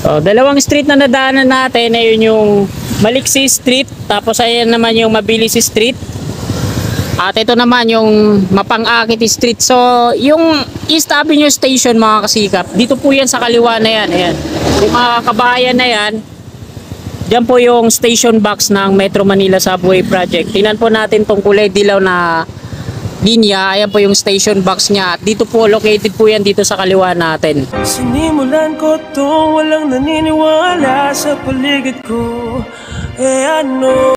Dalawang street na nadaanan natin, ayun yung Maliksi Street, tapos ayan naman yung Mabilis Street. At ito naman yung Mapang-Akit Street. So, yung East Avenue Station mga kasikap, dito po yan sa kaliwa na yan. Ayan. Yung mga kabahayan na yan, dyan po yung station box ng Metro Manila Subway Project. Tingnan po natin tong kulay dilaw na linya. Ayan po yung station box niya. At dito po, located po yan dito sa kaliwa natin. Sinimulan ko to, walang naniniwala sa paligid ko. Ano?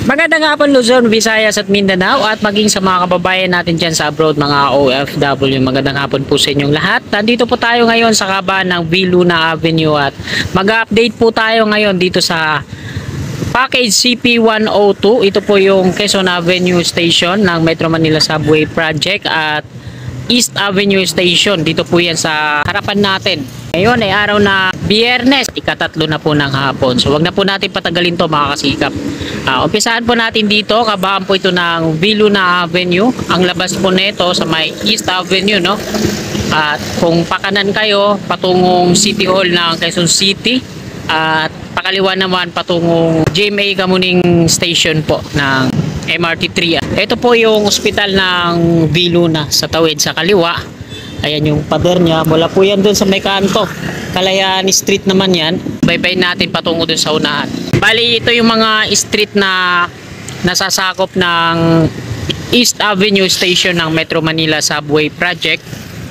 Magandang hapon Luzon, Visayas at Mindanao at maging sa mga kababayan natin dyan sa abroad, mga OFW. Magandang hapon po sa inyong lahat. Nandito po tayo ngayon sa kaban ng V. Luna Avenue at mag-update po tayo ngayon dito sa package CP102. Ito po yung Quezon Avenue Station ng Metro Manila Subway Project at East Avenue Station. Dito po yan sa harapan natin. Ngayon ay araw na Biyernes, ika-3 na po ng hapon. So wag na po natin patagalin to mga kasikap. Umpisahan po natin dito, kabahan po ito ng V. Luna Avenue. Ang labas po nito sa may East Avenue, no? At kung pakanan kayo, patungong City Hall ng Quezon City. At pakaliwa naman patungong GMA Kamuning Station po ng MRT3. Ito po yung ospital ng V. Luna sa tawid sa kaliwa. Ayan yung pader niya. Mula po yan dun sa may kanto. Kalayaan Street naman yan. Baybay natin patungo dun sa unahan. Bali ito yung mga street na nasasakop ng East Avenue Station ng Metro Manila Subway Project.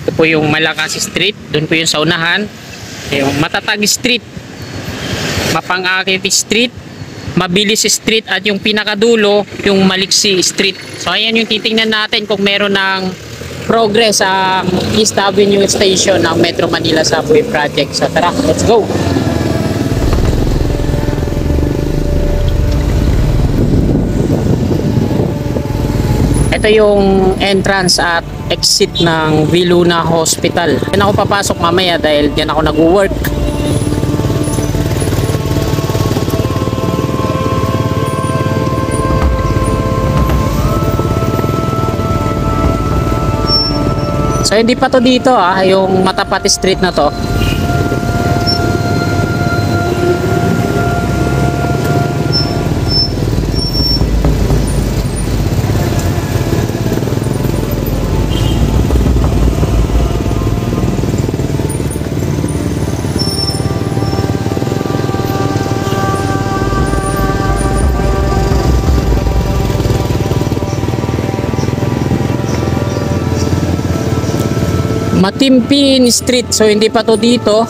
Ito po yung Malakas Street. Dun po yung sa unahan. Yung Matatag Street, Mapang-Akit Street, Mabilis Street at yung pinakadulo yung Maliksi Street. So ayan yung titingnan natin kung meron ng progress sa East Avenue Station ng Metro Manila Subway Project. So tara, let's go! Ito yung entrance at exit ng V. Luna Hospital. Diyan ako papasok mamaya dahil diyan ako nag-work. So hindi pa to dito yung Matapat Street na to. Matimpin Street. So hindi pa to dito.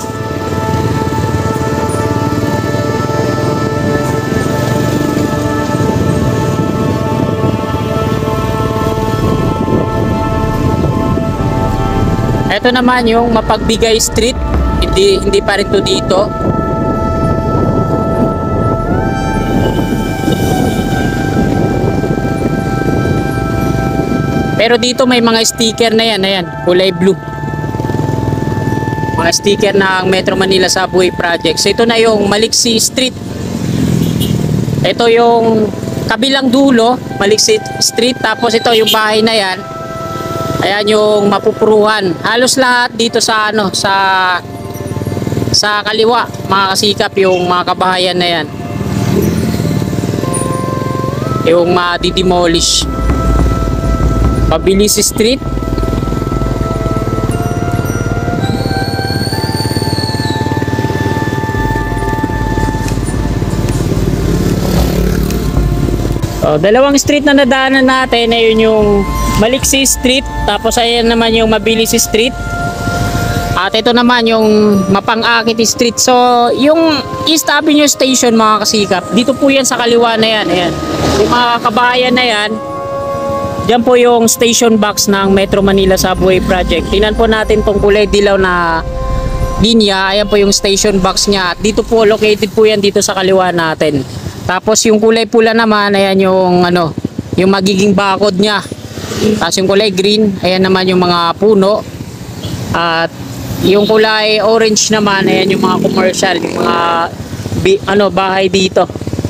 Ito naman yung Mapagbigay Street. Hindi pa rin to dito. Pero dito may mga sticker na yan, ayan, kulay blue. Mga sticker ng Metro Manila Subway Project. So ito na yung Maliksi Street. Ito yung kabilang dulo, Maliksi Street. Tapos ito yung bahay na yan. Ayan yung Mapupuruhan. Halos lahat dito sa sa kaliwa, mga kasikap, yung mga kabahayan na yan. Yung ma-demolish. Mabilis Street. Dalawang street na nadaanan natin, ayun yung Maliksi Street, tapos ayan naman yung Mabilis Street. At ito naman yung Mapang-Akit Street. So yung East Avenue Station mga kasikap, dito po yan sa kaliwa na yan. Ayan. Yung mga kabahayan na yan, dyan po yung station box ng Metro Manila Subway Project. Tingnan po natin tong kulay dilaw na linya. Ayan po yung station box niya. At dito po, located po yan dito sa kaliwa natin. Tapos yung kulay pula naman, ayan yung yung magiging bakod niya. Tapos yung kulay green, ayan naman yung mga puno. At yung kulay orange naman, ayan yung mga commercial, yung mga bahay dito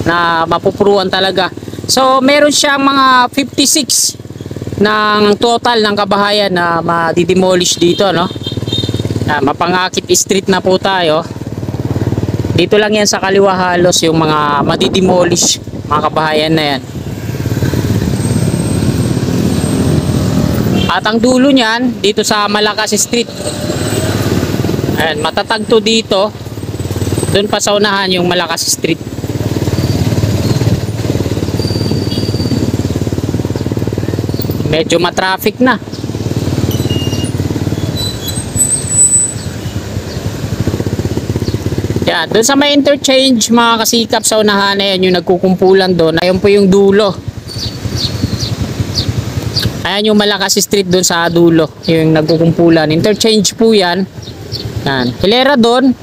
na mapupuruan talaga. So meron siyang mga 56 ng total ng kabahayan na ma-demolish dito, no? Mapang-Akit Street na po tayo. Dito lang yan sa kaliwa halos yung mga madidemolish, mga kabahayan na yan. At ang dulo niyan, dito sa Malakas Street. Ayan, matatag to dito. Doon pa sa unahan yung Malakas Street. Medyo matraffic na. Yan, doon sa may interchange mga kasikap sa unahan na yan, yung nagkukumpulan doon. Ayun po yung dulo. Ayan yung Malakas Street doon sa dulo, yung nagkukumpulan. Interchange po yan. Yan. Hilera doon,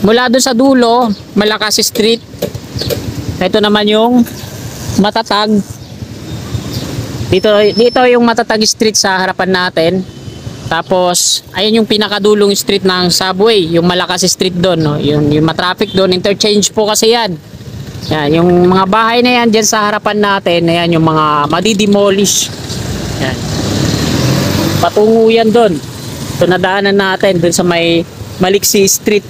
mula doon sa dulo, Malakas Street. Ito naman yung Matatag. Dito yung Matatag Street sa harapan natin. Tapos, ayun yung pinakadulong street ng subway, yung Malakas Street doon, no? Yung matraffic doon, interchange po kasi yan. Yan, yung mga bahay na yan dyan sa harapan natin, ayan yung mga madidemolish. Yan. Patungo yan doon. Ito nadaanan natin doon sa may Maliksi Street.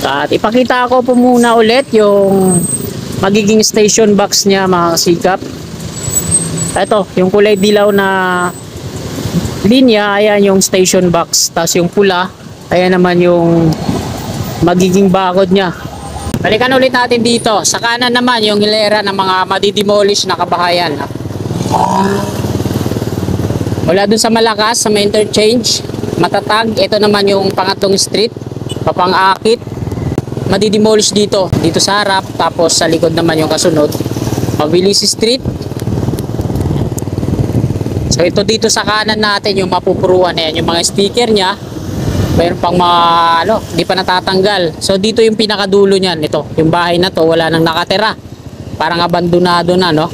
At ipakita ko po muna ulit yung magiging station box niya mga kasikap. Ito, yung kulay dilaw na linya, ayan yung station box. Tapos yung pula, ayan naman yung magiging bakod niya. Balikan ulit natin dito. Sa kanan naman yung hilera ng mga madidemolish na kabahayan. Mula dun sa Malakas, sa may interchange, Matatag, ito naman yung pangatlong street, papang-akit. Madidemolish dito sa harap, tapos sa likod naman yung kasunod, Mabilis Street. So ito dito sa kanan natin yung mapupuruan, ayan yung mga sticker nya. Mayroon pang mga di pa natatanggal. So dito yung pinakadulo niyan, ito, yung bahay na to wala nang nakatira. Parang abandonado na, no?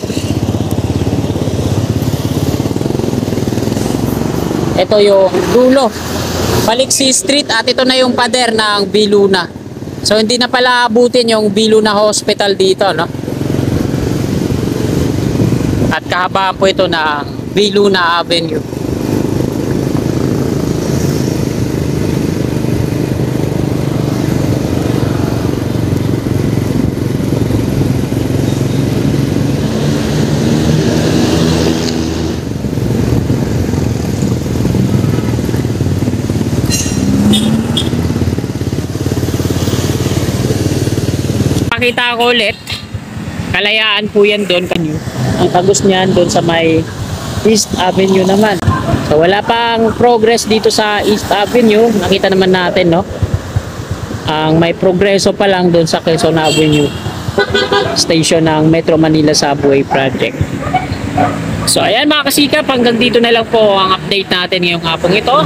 Ito yung dulo, Maliksi Street, at ito na yung pader ng Viluna. So hindi na pala abutin yung Viluna Hospital dito, no? At kahabaan po ito na Viluna Avenue. Pakita ko ulit, Kalayaan po yan doon kanyo. Ang tagos niyan doon sa may East Avenue naman. So wala pang progress dito sa East Avenue. Nakita naman natin, no? Ang may progreso pa lang doon sa Quezon Avenue station ng Metro Manila Subway Project. So ayan mga kasikap, hanggang dito na lang po ang update natin ngayong hapong ito.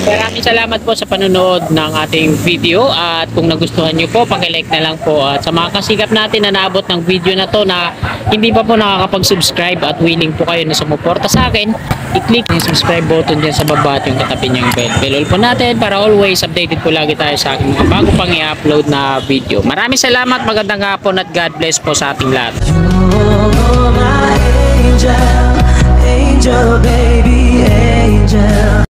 Maraming salamat po sa panonood ng ating video, at kung nagustuhan nyo po, paki-like na lang po. At sa mga kasikap natin na naabot ng video na to na hindi pa po nakakapag-subscribe at willing po kayo na sumuporta sa akin, i-click yung subscribe button dyan sa baba at yung katabi niyang bell. Bell po natin para always updated po lagi tayo sa aking mga bago pang i-upload na video. Maraming salamat, magandang hapon at God bless po sa ating lahat. Angel, angel, baby, angel.